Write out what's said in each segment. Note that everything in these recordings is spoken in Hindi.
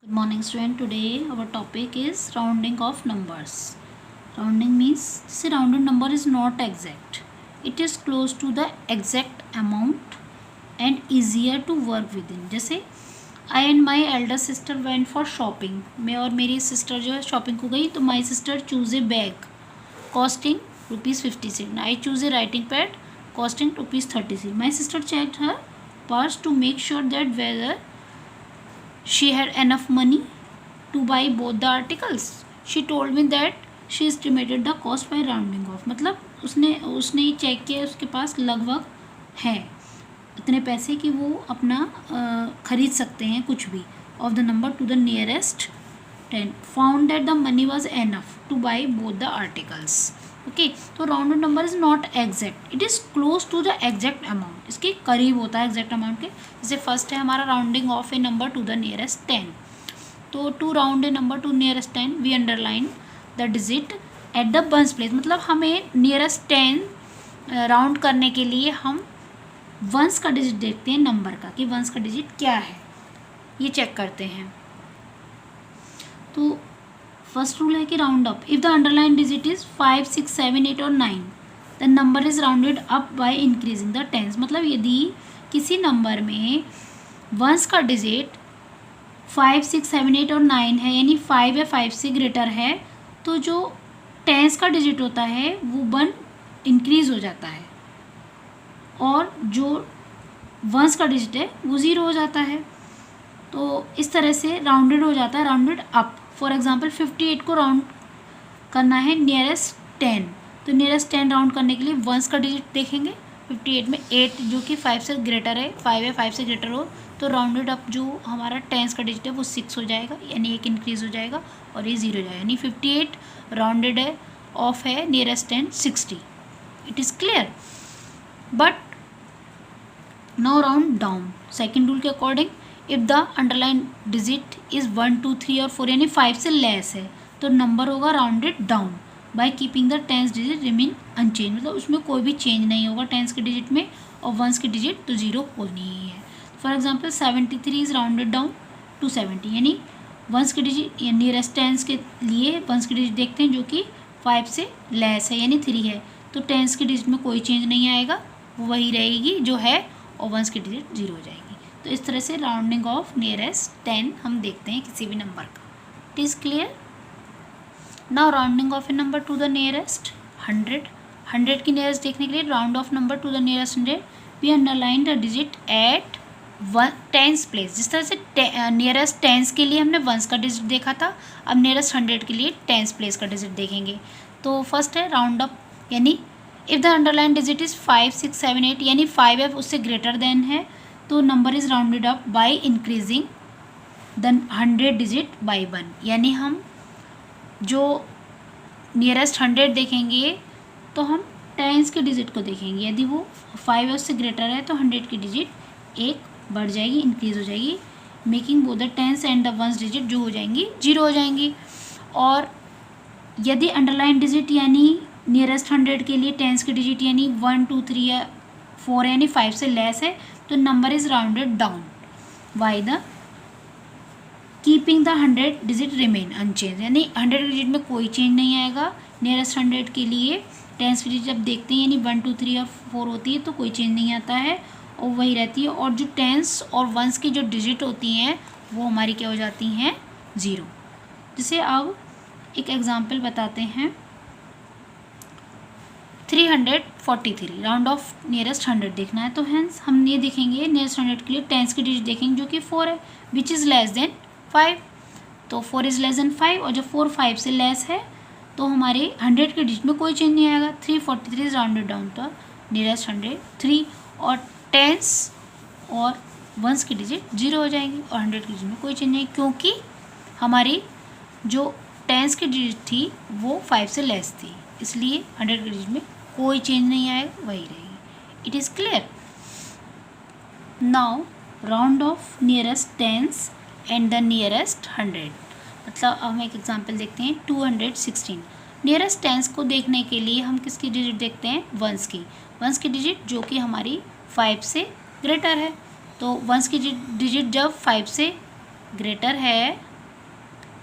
Good morning student. Today our topic is rounding of numbers. Rounding means see rounded number is not exact. It is close to the exact amount and easier to work within. जैसे I and my elder sister went for shopping. मैं और मेरी sister जो है shopping को गई तो my sister choose a bag costing ₹56. I choose a writing pad costing ₹36. My sister checked her purse to make sure that whether she had enough money to buy both the articles. She told me that she estimated the cost by rounding off. मतलब उसने ही चेक किया उसके पास लगभग है इतने पैसे कि वो अपना ख़रीद सकते हैं कुछ भी of the number to the nearest 10. Found that the money was enough to buy both the articles. Okay तो rounded number is not exact, it is close to the exact amount, इसके करीब होता है एग्जैक्ट अमाउंट के. जैसे फर्स्ट है हमारा rounding off a number to the nearest 10. तो to round a number to nearest 10 we underline the digit at the ones place. मतलब हमें नियरेस्ट 10 राउंड करने के लिए हम वंस का डिजिट देखते हैं नंबर का कि वंस का डिजिट क्या है, ये चेक करते हैं. तो फर्स्ट रूल है कि round up. If the underline digit is 5, 6, 7, 8 और 9 the number is rounded up by increasing the tens. मतलब यदि किसी नंबर में वंस का डिजिट 5, 6, 7, 8 और 9 है यानी 5 या 5 से ग्रेटर है तो जो टेंस का डिजिट होता है वो 1 इंक्रीज़ हो जाता है और जो वंस का डिजिट है वो 0 हो जाता है. तो इस तरह से राउंडेड हो जाता है, राउंडेड अप. फॉर एग्जांपल 58 को राउंड करना है नियरेस्ट 10, तो नियरेस्ट 10 राउंड करने के लिए वंस का डिजिट देखेंगे. 58 में 8 जो कि 5 से ग्रेटर है, 5 या 5 से ग्रेटर हो तो राउंडेड अप जो हमारा टेंस का डिजिट है वो 6 हो जाएगा यानी 1 इंक्रीज़ हो जाएगा और ये 0 हो जाएगा. यानी 58 राउंडेड है ऑफ है nearest 10 60. It is clear. But now round down. Second rule के according if the underline digit is 1, 2, 3 और 4 यानी 5 से लेस है तो नंबर होगा rounded down by keeping the tens digit remain unchange. मतलब उसमें कोई भी चेंज नहीं होगा टेंस के डिजिट में और वंस के डिजिट तो 0 होनी ही है. For example 73 is rounded down to 70 यानी वंस के डिजिट या नियरेस्ट टेंस के लिए वंस के डिजिट देखते हैं जो कि 5 से लेस है यानी 3 है तो टेंस के डिजिट में कोई चेंज नहीं आएगा, वो वही रहेगी जो है और वंस की डिजिट 0 हो जाएगी. तो इस तरह से राउंडिंग ऑफ नियरेस्ट 10 हम देखते हैं किसी भी नंबर का. It is clear. Now rounding off a number to the nearest 100. 100 की नियरेस्ट देखने के लिए round off number to the nearest 100 we underline the digit at tens place. जिस तरह से नियरेस्ट टेंस के लिए हमने वंस का डिजिट देखा था, अब नियरेस्ट 100 के लिए टेंस प्लेस का डिजिट देखेंगे. तो फर्स्ट है राउंड अप यानी if the underline digit is 5, 6, 7, 8 यानी 5 या उससे ग्रेटर देन है तो number is rounded up by increasing the 100 digit bye 1. यानी हम जो नियरेस्ट 100 देखेंगे तो हम टेंस के डिजिट को देखेंगे. यदि वो 5 या उससे ग्रेटर है तो 100 की डिजिट 1 बढ़ जाएगी, इंक्रीज़ हो जाएगी, making both the tens and the ones digit जो हो जाएंगी 0 हो जाएंगी. और यदि अंडरलाइन डिजिट यानी नियरेस्ट 100 के लिए टेंस की डिजिट यानी 1, 2, 3 या 4 यानी 5 से लेस है तो number is rounded down by the keeping the 100 digit remain unchange. यानी 100 डिजिट में कोई चेंज नहीं आएगा. नियरेस्ट 100 के लिए टेंस की डिजिट जब देखते हैं यानी 1, 2, 3 और 4 होती है तो कोई चेंज नहीं आता है और वही रहती है. और जो टेंस और वंस की जो डिजिट होती हैं वो हमारी क्या हो जाती हैं 0. जैसे अब एक एग्जाम्पल बताते हैं. 343 राउंड ऑफ नियरेस्ट 100 देखना है तो हैंस हम ये देखेंगे नियरेस्ट 100 के लिए टेंस की डिजिट देखेंगे जो कि 4 है विच इज़ लेस देन 5. तो 4 इज़ लेस देन 5 और जब 4 5 से लेस है तो हमारे 100 के डिजिट में कोई चेंज नहीं आएगा. 343 इज राउंडेड डाउन तो नियरेस्ट 100 3 और टेंस और वंस की डिजिट 0 हो जाएंगी और 100 की डिजिट में कोई चेंज नहीं क्योंकि हमारी जो टेंस की डिजिट थी वो 5 से लेस थी, इसलिए 100 की डिजिट में कोई चेंज नहीं आएगा, वही रहेगी. It is clear. Now round off nearest tense and the nearest 100. मतलब हम एक एग्जांपल देखते हैं 216. नियरेस्ट टेंस को देखने के लिए हम किसकी डिजिट देखते हैं वंस की. वंस की डिजिट जो कि हमारी 5 से ग्रेटर है तो वंस की डिजिट जब 5 से ग्रेटर है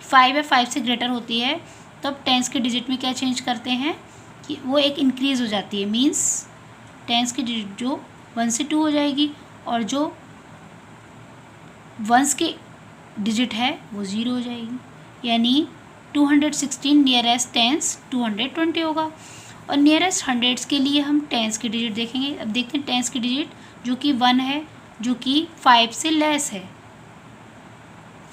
5 है 5 से ग्रेटर होती है, तब टेंस के डिजिट में क्या चेंज करते हैं कि वो एक इंक्रीज़ हो जाती है, मीन्स टेंस की डिजिट जो 1 से 2 हो जाएगी और जो वंस की डिजिट है वो 0 हो जाएगी। यानी 216 नियरेस्ट टेंस 220 होगा। और नियरेस्ट हंड्रेड्स के लिए हम टेंस की डिजिट देखेंगे। अब देखते हैं टेंस की डिजिट जो कि 1 है, जो कि 5 से लेस है।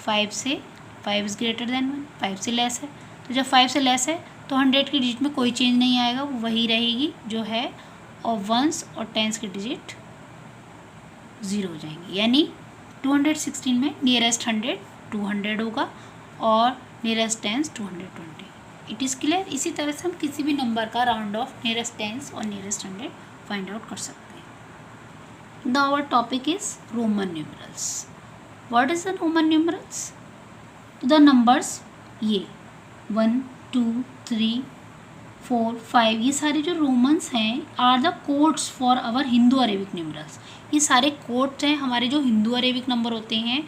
5 इज़ ग्रेटर देन 1, 5 से लेस है। तो जब 5 से लेस है तो 100 की डिजिट में कोई चेंज नहीं आएगा, वो वही रहेगी जो है, और वंस और टेंस की डिजिट 0 हो जाएंगे। यानी 216 में नियरेस्ट 100 200 होगा और nearest tens 220। It is clear. इसी तरह से हम किसी भी नंबर का राउंड ऑफ नियरेस्ट टेंस और नियरेस्ट 100 फाइंड आउट कर सकते हैं। Now our topic is Roman numerals. What is the Roman numerals? The numbers ये 1 2 3 4 5 ये सारे जो रोमन्स हैं are the codes for our Hindu Arabic numerals. ये सारे कोड्स हैं हमारे जो हिंदू अरेबिक नंबर होते हैं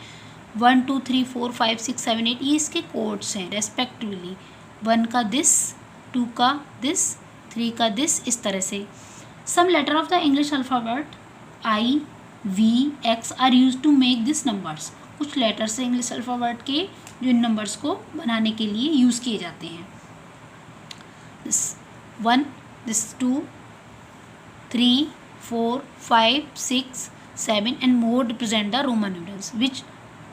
1 2 3 4 5 6 7 8, ये इसके कोड्स हैं रेस्पेक्टिवली। 1 का दिस, 2 का दिस, 3 का दिस, इस तरह से। Some letter of the English alphabet I, V, X are use to make this numbers. कुछ लेटर्स हैं इंग्लिश अल्फ़ाबेट के जो इन नंबर्स को बनाने के लिए यूज़ किए जाते हैं। This 1, this 2, 3, 4, 5, 6, 7 and more represent the Roman numerals which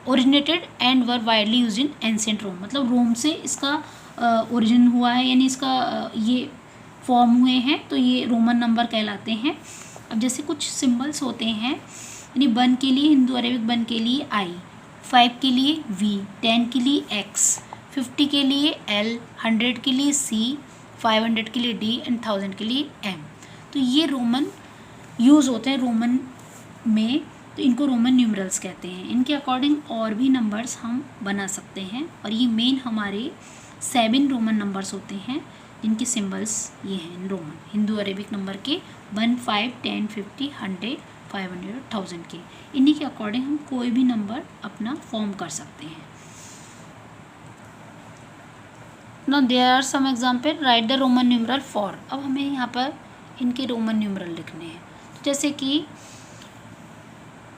originated and were widely used in ancient Rome। मतलब रोम से इसका ओरिजिन हुआ है, यानी इसका ये फॉर्म हुए हैं, तो ये रोमन नंबर कहलाते हैं। अब जैसे कुछ सिंबल्स होते हैं, यानी 1 के लिए हिंदू अरेबिक 1 के लिए I, 5 के लिए V, 10 के लिए X, 50 के लिए L, 100 के लिए C, 500 के लिए D एंड 1000 के लिए M। तो ये रोमन यूज़ होते हैं रोमन में, तो इनको रोमन न्यूमरल्स कहते हैं। इनके अकॉर्डिंग और भी नंबर्स हम बना सकते हैं और ये मेन हमारे 7 रोमन नंबर्स होते हैं जिनके सिंबल्स ये हैं रोमन हिंदू अरेबिक नंबर के 1, 5, 10, 50, 100, 500, 1000 के। इन्हीं के अकॉर्डिंग हम कोई भी नंबर अपना फॉर्म कर सकते हैं। Now there are some example, write the Roman numeral for. अब हमें यहाँ पर इनके रोमन न्यूमरल लिखने हैं। तो जैसे कि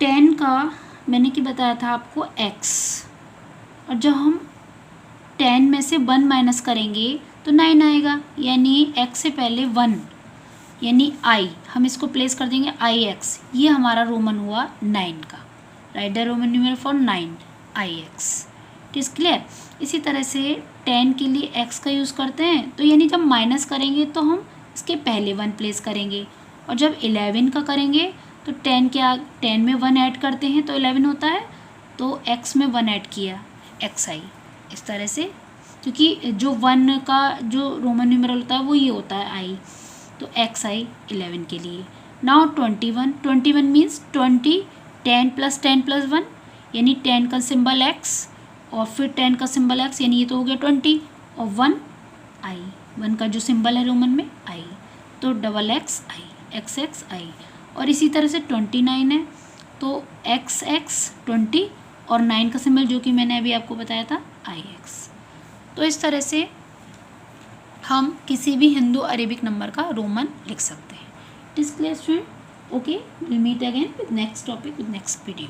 10 का मैंने कि बताया था आपको x, और जब हम 10 में से 1 माइनस करेंगे तो 9 आएगा, यानी x से पहले 1 यानी I, हम इसको प्लेस कर देंगे IX। ये हमारा रोमन हुआ 9 का। Right the Roman numeral for 9 IX। It is clear. इसी तरह से 10 के लिए x का यूज़ करते हैं, तो यानी जब माइनस करेंगे तो हम इसके पहले 1 प्लेस करेंगे, और जब 11 का करेंगे तो 10 में 1 ऐड करते हैं तो 11 होता है, तो x में 1 ऐड किया XI। इस तरह से, क्योंकि जो 1 का जो रोमन न्यूमरल होता है वो ये होता है I, तो XI 11 के लिए। नाउ 21 मीन्स 20, 10 + 10 + 1 यानी 10 का सिंबल x और फिर 10 का सिंबल x, यानी ये तो हो गया 20, और 1 I, 1 का जो सिंबल है रोमन में I, तो XX I। और इसी तरह से 29 है तो XX 20 और 9 का सिंबल जो कि मैंने अभी आपको बताया था IX। तो इस तरह से हम किसी भी हिंदू अरेबिक नंबर का रोमन लिख सकते हैं। It is clear student? Okay, will meet again with next topic with next video.